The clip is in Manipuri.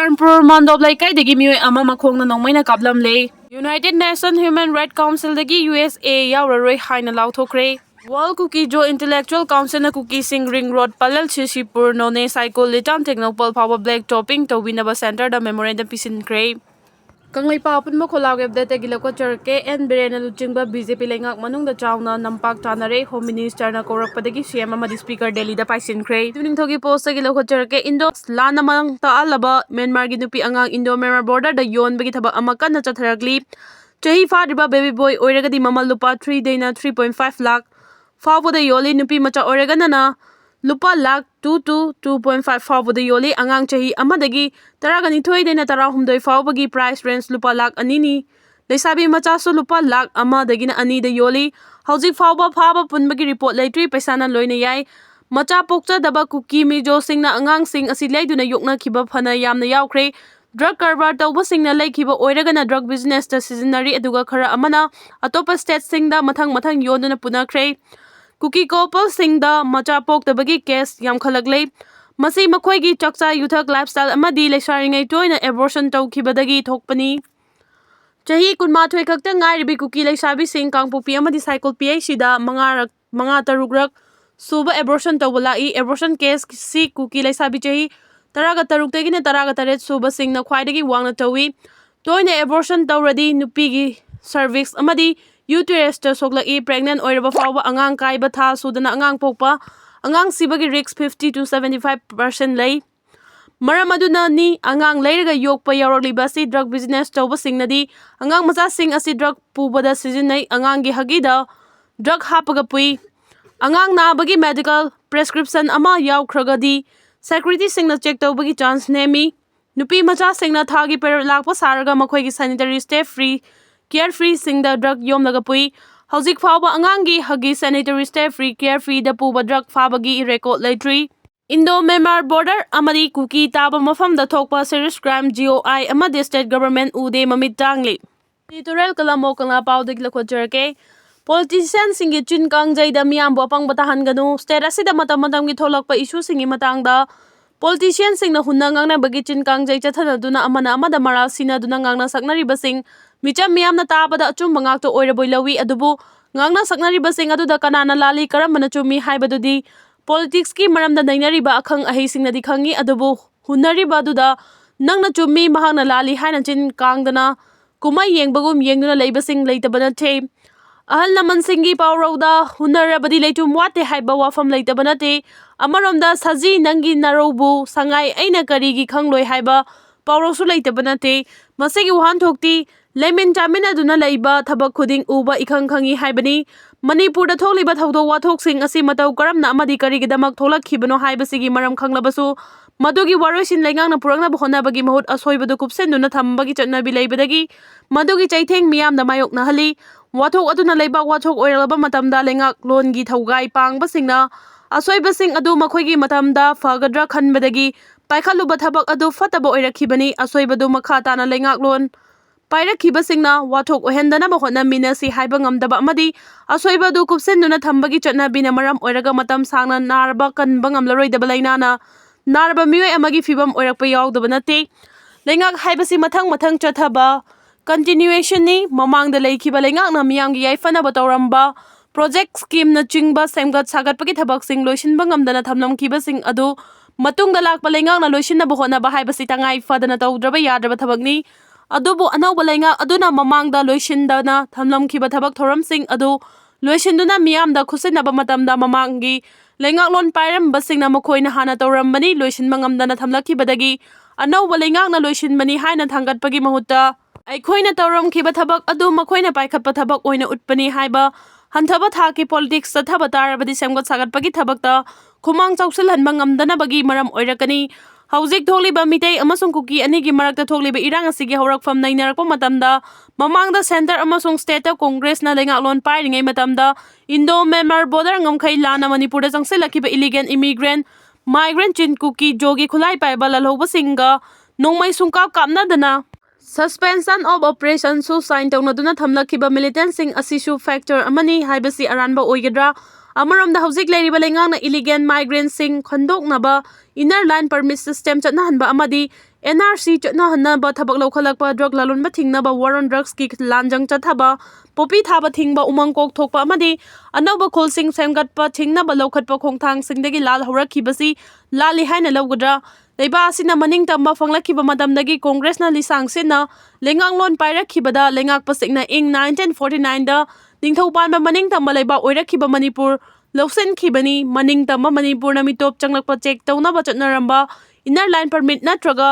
Churchanpur Mandop Laikai Mui Ama Makhongna Nongmaina Kaplamle. United Nations Human Rights Council USA Yauraroi Haina Lauthokre. World Cookie Jo Intellectual Council na Cookie Sing Ring Road Palal Ccpur None Cycle Litam Technopal Power Black Topping to Winaba Center the Memorandum Pisin Cray. Kanglay papun mo kolag update gilako charke and berena luchingba BJP lengak manung da chawna nampak tanare Home Minister na korak padagi CM amadi Speaker Delhi da paisin kray tuning thogi post gilako charke Indo la namang taalaba Myanmar gi nupi angang Indo Myanmar border da yon bagi thaba amakan na chatharagli chahi fadiba baby boy oiragadi mamal lupa 3 daina 3.5 lakh fawo da yoli nupi macha oiragana na lupa lakh 2.5 fawo da yoli angang chahi amadagi Taragani Toy de Natarahumdoi Fawbagi price range lupa lakh anini. Lesabi machaso lupa lakh ama dagina ani de yoli. Hauji fawba phaba punbagi report laitri pesana loina yai. Macha pokcha daba kuki mi jo sing na angang sing asilay duna yukna kiba phana yamna yaukre. Drug carbar tawba sing na lay kiba oiragana drug business ta seasonary aduga khara amana. Atopa state sing da mathang yon na punakre. Kuki couple sing da macha pok tabagi case yam khalaglay. Masi makoigi chaksa yuthak lifestyle amadi lesaringai toina abortion tawkhibadagi thokpani chahi kunmathoi khakta ngairibi kuki lesabi sing kangpupi amadi cycle PIC da manga tarugrak suba abortion tawbalai abortion case si kuki lesabi chahi taraga taruk tegina taraga taret suba sing na khwaidagi wangna tawi toina abortion tawradi nupigi cervix amadi uterus ta soklai pregnant oiraba fawa angang kaiba tha sudana angang pokpa Angang sibagi risks 50 to 75% lay. Maramaduna ni angang layraga yokpa yauroliba si drug business tawba singnadi angang macha sing asi drug pubada seasonai angang gi hagida drug hapaga pui angang na bagi medical prescription ama yaukhragadi security singna check tawbagi chance nemi nupi macha singna thagi per lakpa saraga makhoi gi sanitary stay free carefree singda drug yomlaga pui Hauzik fawba angangi hagi sanitary stay free carefree da puba drug fabagi record latri Indo Myanmar border amadi kuki taba mafam da thokpa serious crime GOI amadi state government ude mamit tangli Editorial kalamo kala pawdig lakwa jerke Politician singi chin kangjay da miyam bo apang batahan ganu state asida matam gi tholakpa issue singi matang da Politician sing na hunangang na bagi chin kangjay chathana duna amada maral sina duna ngangna saknari basing Micham miyam na tabada achum mangak to oiraboi lawi adubu ngangna saknari basing aduda kanana lali karamana chumi haibadudi politics ki maramda nainari ba akhang ahising na dikhangi adubu hunari ba duda nangna chumi mahangna lali haina chin kangdana kumai yengbagum yengduna leibasing leitabana the ahal naman singi pawroda hunarabadi leitum wate haiba wafam leitabana te amaromda saji nangi narobu sangai aina karigi khangloi haiba pawrosu leitabana te masigi wahan thokti Lemin Jamina duna laiba thabak khuding uba ikhang khangi haibani Manipur da tholiba thawdo wathok sing asi mataw karamna amadi karigidamak tholakhibano haibasigi maram khanglabasu madugi waroisin laingangna purangna bhona bagi mahut asoibadu kupsenduna thambagi chatnabi leibadagi madugi chaitheng miyam da mayokna hali wathok aduna leiba wathok oiralaba matamda lengak longi thaugai pangba singna asoibasing adu makhoigi matamda fagadra khanbadagi paikhaluba thabak adu fataba oirakhibani asoibadu makha tana lengak lon Pairakhiba singna wathok ohendana ba hotna minasi haiba ngamdaba amadi asoiba du kupsenduna thambagi chatna bina maram oiraga matam sangna narba kanba ngamlaroi daba lainana narba mioi amagi fibam oirakpa yaudaba nate lengak haibasi mathang chathaba continuation ni mamangda leikhiba lengak na miyamgi yaifana ba tawramba project scheme na chingba semgat sagatpagi thabak sing loisinba ngamdana thamlamkhiba sing adu matungda lakpa lengak na loisinna ba hotna ba haibasi tangai fadana tawdraba yadraba thabakni Adubu anawba lainga aduna mamangda loisindana thamlamkhiba thabak thoramsing adu loisinduna miyamda khusinaba matamda mamangi laingak lon pairam basingna makhoina hana tawrambani loisinba ngamdana thamlakhibadagi anawba laingakna loisinbani haina thangatpagi mahutta aikhoina tawramkhiba thabak adu makhoina paikhatpa thabak oina utpani haiba hanthaba thaki politics ta thaba tarabadi semgat sagatpagi thabakta khumang chausilhanba ngamdana bagi maram oirakani Hauzik tholiba mitei amasung kuki anigi marakta tholiba irang asigi haurakfam nainarakpa matamda mamangda center amasung state congress na lengaklon pairingai matamda Indo Myanmar border ngamkhai lana Manipur da changsilakiba illegal immigrant migrant chin kuki jogi khulai paiba lalhoba singa nongmai sungkap kapnadana suspension of operation su sign tawnaduna thamlakiba militant sing asisu factor amani haibasi aranba oigadra Amaramda hauzik leiriba lengang na illegal migrants sing khandoknaba inner line permit system chatnahanba amadi NRC चटनाहन्नबा थबक लौखलकपा ड्रग लालुनबा थिंगनबा war on drugs की लांजंग चथाबा पोपी थाबा थिंगबा उमंग कोक थोकपा अमदी अनौबा खोलसिंग सेमगतपा थिंगनबा लौखटपा खोंथांगसिंगदगी लाल हौरखिबसी लाली हाइना लौगद्रा लेबा असिना मनिंग तंबा फंगलखिबा मतमदगी कांग्रेसना लिसांगसिना लेंगांगलोन पाइरखिबदा लेंगाकपसिंगना इंग 1949 दा निंगथौपानबा मनिंग तंबा लेबा ओइरखिबा मणिपुर लौसेनखिबनी मनिंग तंबा मणिपुर ना मिटोप चंगलकपा चेक तौनबा चटनरंबा इनर लाइन परमिट नत्रगा